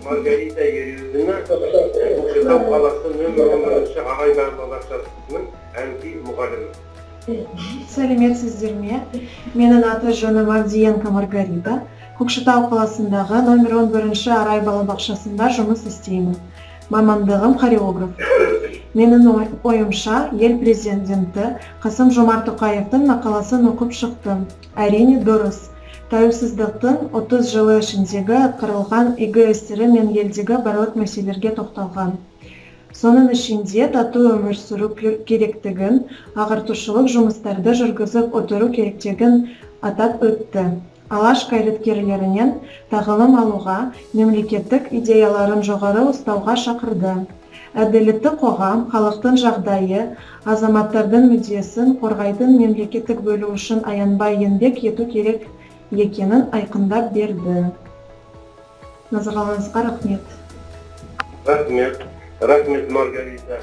Margarita Yeriyüzü'nün Көкшетау қаласы нөмір 11-ші ағай балабақшасының әмки мұғалімі. Сәлеметсіздер ме? Менің аты жөнім Авдиенко Маргарита. Көкшетау қаласындағы нөмір 11-ші арай балабақшасында жұмыс істеймін. Мамандығым хореограф. Менің ойымша, ел президенті Қасым-Жомарт Тоқаевтың мақаласын оқып шықтым. Әрине дұрыс. Тәуелсіздіктің 30 жылы ішіндегі атқарылған игі істері мен елдегі барлық мәселелерге тоқталған. Соның ішінде тату өмір сүру керектігін, ағартушылық жұмыстарды жүргізіп отыру керектігін атап өтті. Алаш қайраткерлерінен тағылым алуға, мемлекеттік идеяларын жоғары ұстауға шақырды. Әділетті қоғам, халықтың жағдайы, азаматтардың мүддесін қорғайтын мемлекеттік бөлу үшін аянбай еңбек ету керек екенін айқындап берді. Назарларыңызға рахмет. Рахмет Маргарита.